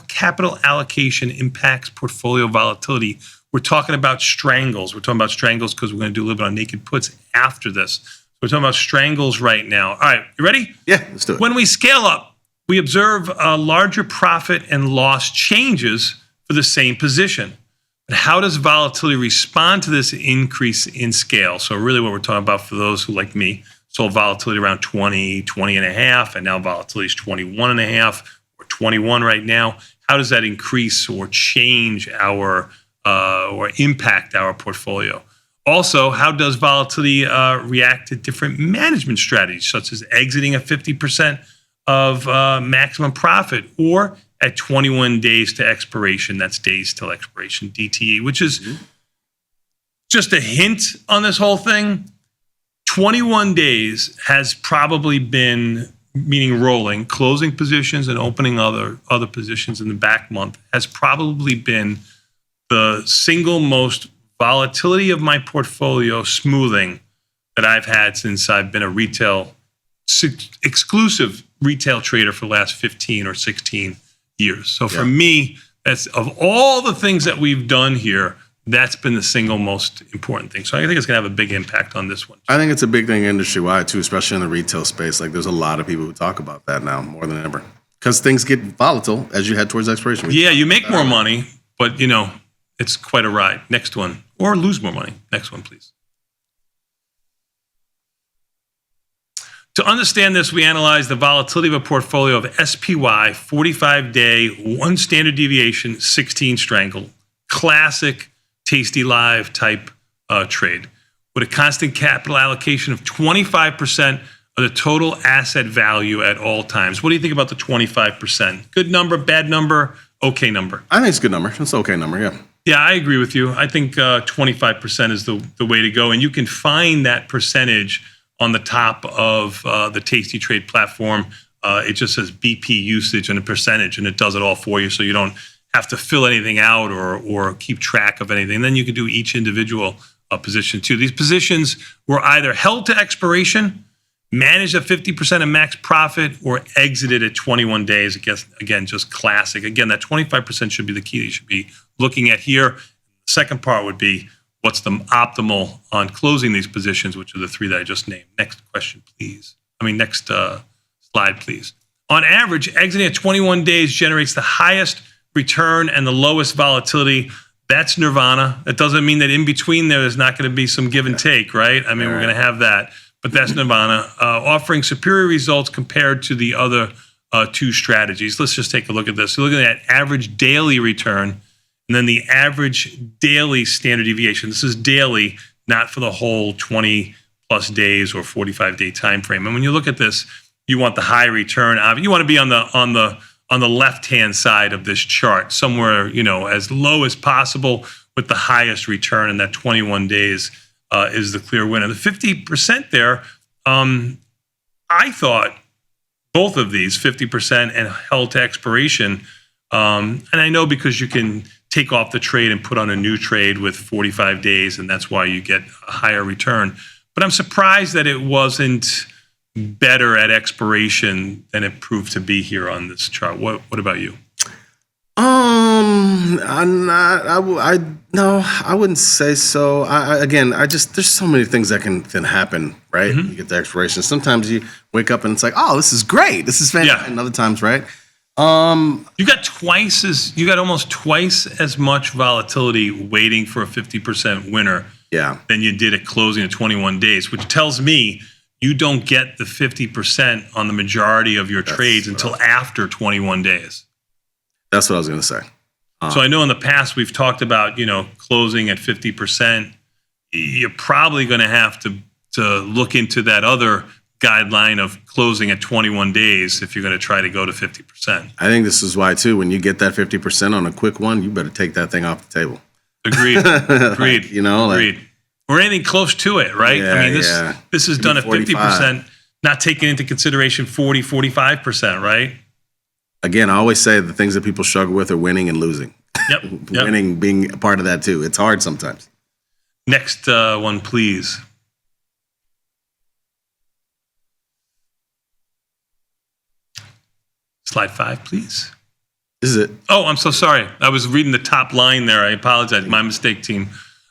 capital allocation impacts portfolio volatility. We're talking about strangles. We're talking about strangles because we're going to do a little bit on naked puts after this. We're talking about strangles right now. All right, you ready? Yeah, let's do it. When we scale up, we observe larger profit and loss changes for the same position. But how does volatility respond to this increase in scale? So really what we're talking about for those who, like me, sold volatility around 20, 20 and a half, and now volatility is 21 and a half or 21 right now. How does that increase or change our or impact our portfolio? Also, how does volatility react to different management strategies, such as exiting at 50% of maximum profit or at 21 days to expiration? That's days till expiration, DTE, which is just a hint on this whole thing. 21 days has probably been, meaning rolling, closing positions and opening other positions in the back month, has probably been the single most volatility of my portfolio smoothing that I've had since I've been a exclusive retail trader for the last 15 or 16 years. So for me, that's, of all the things that we've done here, that's been the single most important thing. So I think it's going to have a big impact on this one. I think it's a big thing industry-wide too, especially in the retail space. Like, there's a lot of people who talk about that now more than ever because things get volatile as you head towards expiration. Yeah, you make more money, but it's quite a ride. Next one. Or lose more money. Next one, please. To understand this, we analyze the volatility of a portfolio of SPY, 45-day, 1 standard deviation, 16 strangle, classic tastylive type trade with a constant capital allocation of 25% of the total asset value at all times. What do you think about the 25%? Good number, bad number, okay number? I think it's a good number. It's an okay number, yeah. Yeah, I agree with you. I think 25% is the way to go. And you can find that percentage on the top of the Tasty Trade platform. It just says BP usage and a percentage, and it does it all for you. So you don't have to fill anything out or keep track of anything. And then you can do each individual position too. These positions were either held to expiration, managed at 50% of max profit, or exited at 21 days. Again, just classic. Again, that 25% should be the key that you should be looking at here. The second part would be what's the optimal on closing these positions, which are the 3 that I just named. Next question, please. Next slide, please. On average, exiting at 21 days generates the highest return and the lowest volatility. That's nirvana. That doesn't mean that in between there's not going to be some give and take, right? We're going to have that. But that's nirvana, offering superior results compared to the other 2 strategies. Let's just take a look at this. So look at that average daily return and then the average daily standard deviation. This is daily, not for the whole 20 plus days or 45-day time frame. And when you look at this, you want the high return. You want to be on the left-hand side of this chart, somewhere as low as possible with the highest return, and that 21 days is the clear winner. The 50% there, I thought both of these, 50% and held to expiration, and I know because you can take off the trade and put on a new trade with 45 days, and that's why you get a higher return. But I'm surprised that it wasn't better at expiration than it proved to be here on this chart. What about you? No, I wouldn't say so. There's so many things that can happen, right? You get the expiration. Sometimes you wake up and it's like, oh, this is great. This is fantastic. Yeah. And other times, right? You got almost twice as much volatility waiting for a 50% winner than you did at closing at 21 days, which tells me you don't get the 50% on the majority of your trades until after 21 days. That's what I was going to say. So I know in the past we've talked about, closing at 50%. You're probably going to have to look into that other guideline of closing at 21 days if you're going to try to go to 50%. I think this is why, too, when you get that 50% on a quick one, you better take that thing off the table. Agreed. Agreed. Or anything close to it, right? Yeah, this is done at 50%, not taking into consideration 40, 45%, right? Again, I always say the things that people struggle with are winning and losing. Yep. Winning being a part of that, too. It's hard sometimes. Next one, please. Slide 5, please. Is it? Oh, I'm so sorry. I was reading the top line there. I apologize. My mistake, team.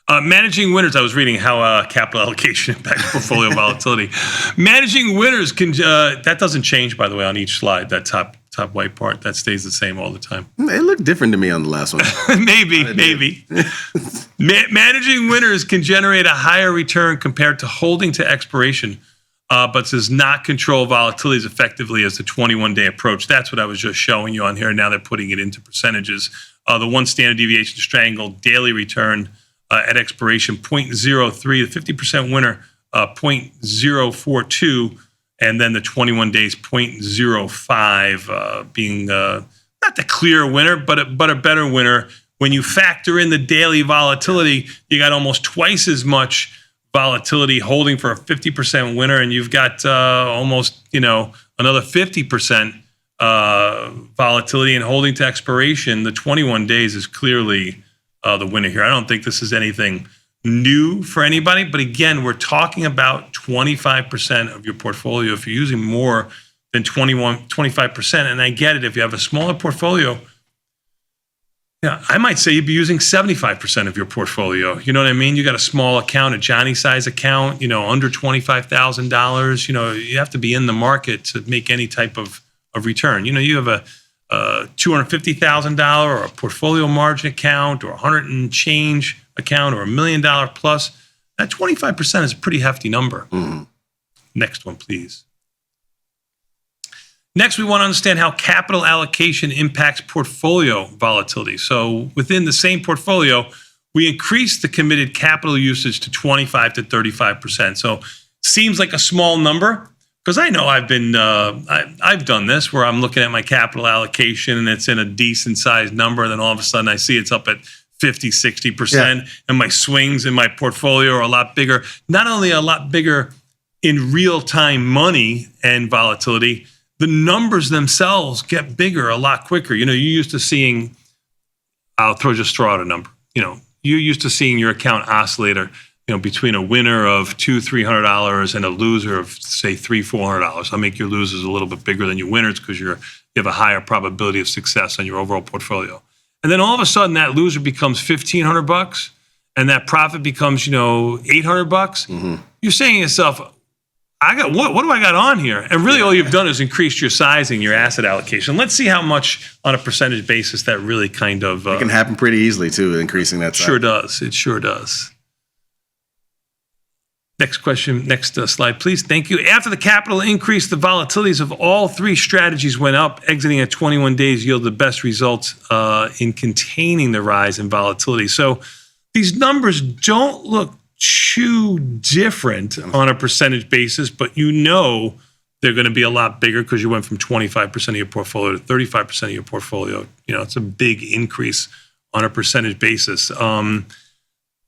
Managing winners. I was reading how capital allocation impacts portfolio volatility. Managing winners can. That doesn't change, by the way, on each slide. That top white part that stays the same all the time. It looked different to me on the last one. maybe. Managing winners can generate a higher return compared to holding to expiration, but does not control volatility as effectively as the 21-day approach. That's what I was just showing you on here. Now they're putting it into percentages. The one standard deviation strangle daily return at expiration 0.03, the 50% winner 0.042, and then the 21 days 0.05 being not the clear winner, but a better winner. When you factor in the daily volatility, you got almost twice as much volatility holding for a 50% winner, and you've got almost another 50% volatility and holding to expiration. The 21 days is clearly the winner here. I don't think this is anything new for anybody, but again, we're talking about 25% of your portfolio. If you're using more than 25%, and I get it, if you have a smaller portfolio, I might say you'd be using 75% of your portfolio. You know what I mean? You got a small account, a Johnny size account, under $25,000. You have to be in the market to make any type of return. You have a $250,000 or a portfolio margin account or $100 and change account or $1 million plus. That 25% is a pretty hefty number. Mm-hmm. Next one, please. Next, we want to understand how capital allocation impacts portfolio volatility. So within the same portfolio, we increase the committed capital usage to 25 to 35%. So seems like a small number, because I know I've done this where I'm looking at my capital allocation and it's in a decent sized number. And then all of a sudden I see it's up at 50, 60%. And my swings in my portfolio are a lot bigger. Not only a lot bigger in real time money and volatility, the numbers themselves get bigger a lot quicker. You used to seeing, I'll just throw out a number. You're used to seeing your account oscillator, between a winner of $200-$300 and a loser of say $300-$400. I'll make your losers a little bit bigger than your winners because you have a higher probability of success on your overall portfolio. And then all of a sudden that loser becomes $1,500 and that profit becomes, $800. Mm-hmm. You're saying to yourself, what do I got on here? And really all you've done is increased your sizing, your asset allocation. Let's see how much on a percentage basis that really kind of... it can happen pretty easily too, increasing that size. Sure does. It sure does. Next question, next slide, please. Thank you. After the capital increase, the volatilities of all three strategies went up. Exiting at 21 days yielded the best results in containing the rise in volatility. So these numbers don't look too different on a percentage basis, but they're going to be a lot bigger because you went from 25% of your portfolio to 35% of your portfolio. It's a big increase on a percentage basis.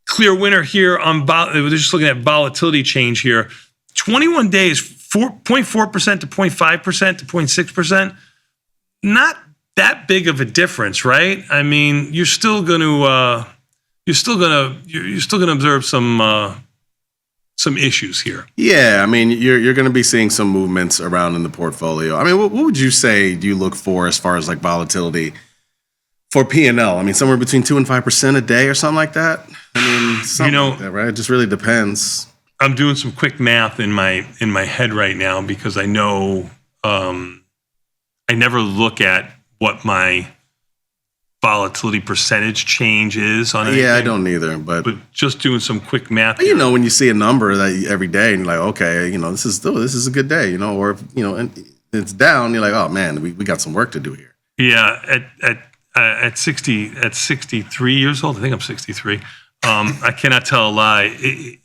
Clear winner here on we're just looking at volatility change here. 21 days, 0.4% to 0.5% to 0.6%. Not that big of a difference, right? I mean, you're still going to observe some issues here. Yeah, I mean, you're going to be seeing some movements around in the portfolio. I mean, what would you say do you look for as far as like volatility for P&L? I mean, somewhere between 2 and 5% a day or something like that. I mean, something like that, right? It just really depends. I'm doing some quick math in my head right now because I know I never look at what my volatility percentage change is on anything. Yeah, I don't either, but just doing some quick math. But, when you see a number that every day and you're like, okay, this is a good day, or and it's down, you're like, oh man, we got some work to do here. Yeah, at 63 years old, I think I'm 63. I cannot tell a lie.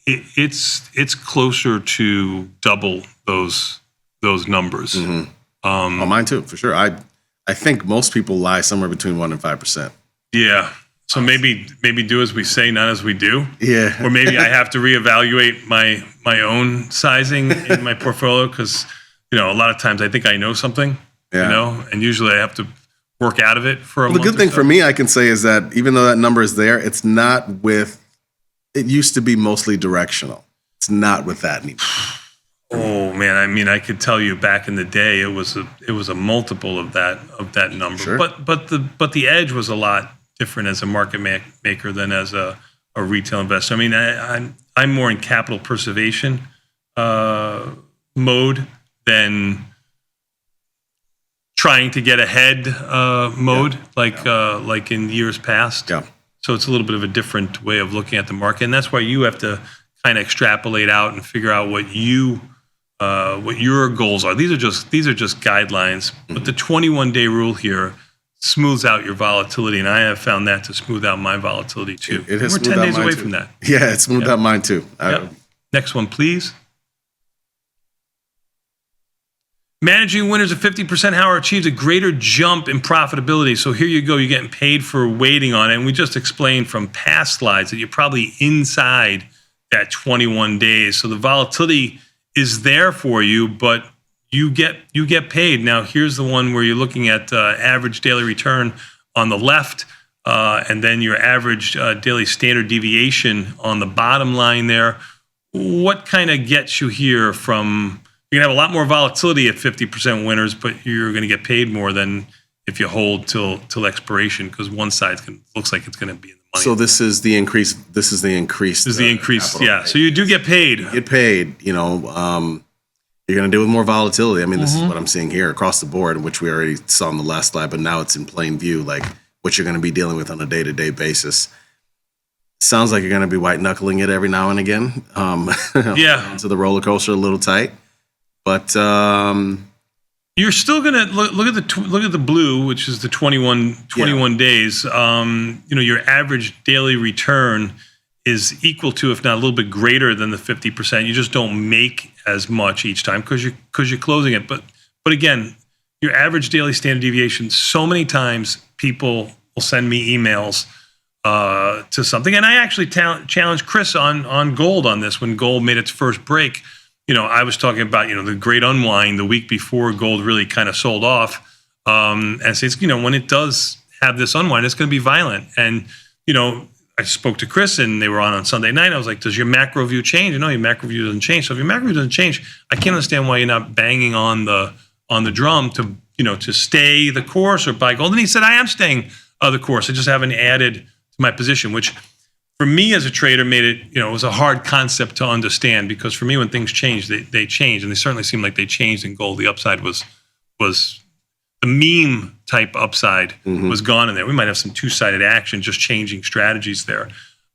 It's closer to double those numbers. Mm-hmm. Mine too, for sure. I think most people lie somewhere between 1 and 5%. Yeah. So maybe do as we say, not as we do. Yeah. Or maybe I have to reevaluate my own sizing in my portfolio because a lot of times I think I know something. And usually I have to work out of it for a month. The good thing for me, I can say, is that even though that number is there, it's not it used to be mostly directional. It's not with that anymore. Oh man, I mean, I could tell you back in the day, it was a multiple of that number. Sure. But the edge was a lot different as a market maker than as a retail investor. I mean, I'm more in capital preservation mode than trying to get ahead mode, like in years past. Yeah. So it's a little bit of a different way of looking at the market, and that's why you have to kind of extrapolate out and figure out what your goals are. These are just guidelines, but the 21-day rule here smooths out your volatility, and I have found that to smooth out my volatility too. It has We're 10 smoothed out days mine away too. from that. Yeah, it smoothed out mine too. Yep. Next one, please. Managing winners at 50% hour achieves a greater jump in profitability. So here you go, you're getting paid for waiting on it. And we just explained from past slides that you're probably inside that 21 days. So the volatility is there for you, but you get paid. Now here's the one where you're looking at average daily return on the left, and then your average daily standard deviation on the bottom line there. What kind of gets you here from? You're gonna have a lot more volatility at 50% winners, but you're gonna get paid more than if you hold till expiration, because one side looks like it's gonna be in the money. So this is the increase. This is the increase. Capital, yeah. right? So you do get paid. Get paid. You know, you're going to deal with more volatility. I mean, this is what I'm seeing here across the board, which we already saw in the last slide, but now it's in plain view, like what you're going to be dealing with on a day-to-day basis. Sounds like you're going to be white knuckling it every now and again. Yeah. To the roller coaster a little tight, but you're still gonna look at the blue, which is the 21 days. Your average daily return is equal to, if not a little bit greater than the 50%. You just don't make as much each time because you're closing it. But again, your average daily standard deviation. So many times people will send me emails to something, and I actually challenged Chris on gold on this when gold made its first break. I was talking about, the great unwind the week before gold really kind of sold off. And so it's, when it does have this unwind, it's going to be violent. And, I spoke to Chris and they were on Sunday night. I was like, does your macro view change? No, your macro view doesn't change. So if your macro view doesn't change, I can't understand why you're not banging on the drum to stay the course or buy gold. And he said, I am staying the course. I just haven't added to my position, which for me as a trader made it, it was a hard concept to understand, because for me, when things change, they change, and they certainly seem like they changed in gold. The upside was the meme type upside was gone in there. We might have some two-sided action, just changing strategies there.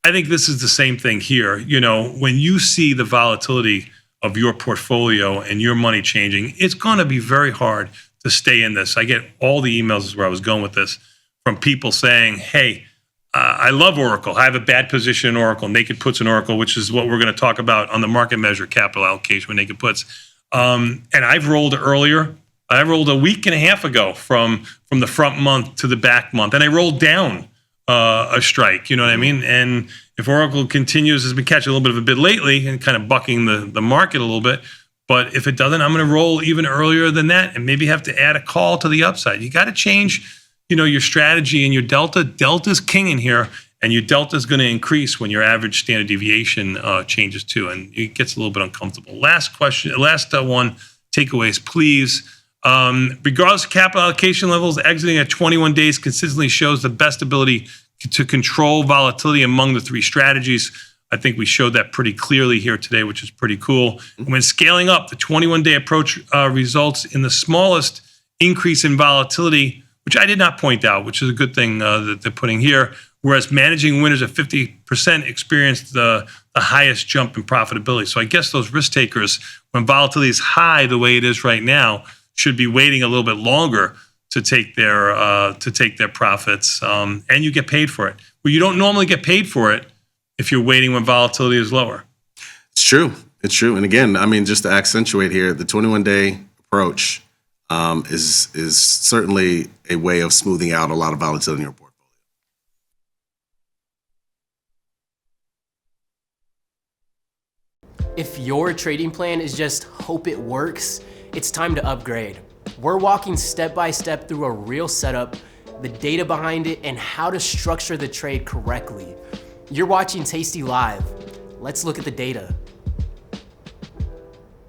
I think this is the same thing here. When you see the volatility of your portfolio and your money changing, it's going to be very hard to stay in this. I get all the emails, is where I was going with this, from people saying, hey, I love Oracle. I have a bad position in Oracle, naked puts in Oracle, which is what we're going to talk about on the market measure, capital allocation with naked puts. And I've rolled earlier. I rolled a week and a half ago from the front month to the back month, and I rolled down a strike. You know what I mean? And if Oracle continues, has been catching a little bit of a bid lately and kind of bucking the market a little bit. But if it doesn't, I'm going to roll even earlier than that and maybe have to add a call to the upside. You got to change your strategy and your delta. Delta's king in here, and your delta is going to increase when your average standard deviation changes too, and it gets a little bit uncomfortable. Last question, last one, takeaways, please. Regardless of capital allocation levels, exiting at 21 days consistently shows the best ability to control volatility among the three strategies. I think we showed that pretty clearly here today, which is pretty cool. And when scaling up, the 21-day approach results in the smallest increase in volatility, which I did not point out, which is a good thing that they're putting here. Whereas managing winners at 50% experienced the highest jump in profitability. So I guess those risk takers, when volatility is high the way it is right now, should be waiting a little bit longer to take their profits, and you get paid for it. Well, you don't normally get paid for it if you're waiting when volatility is lower. It's true. It's true. And again, I mean, just to accentuate here, the 21-day approach is certainly a way of smoothing out a lot of volatility in your portfolio. If your trading plan is just hope it works, it's time to upgrade. We're walking step by step through a real setup, the data behind it, and how to structure the trade correctly. You're watching Tasty Live. Let's look at the data.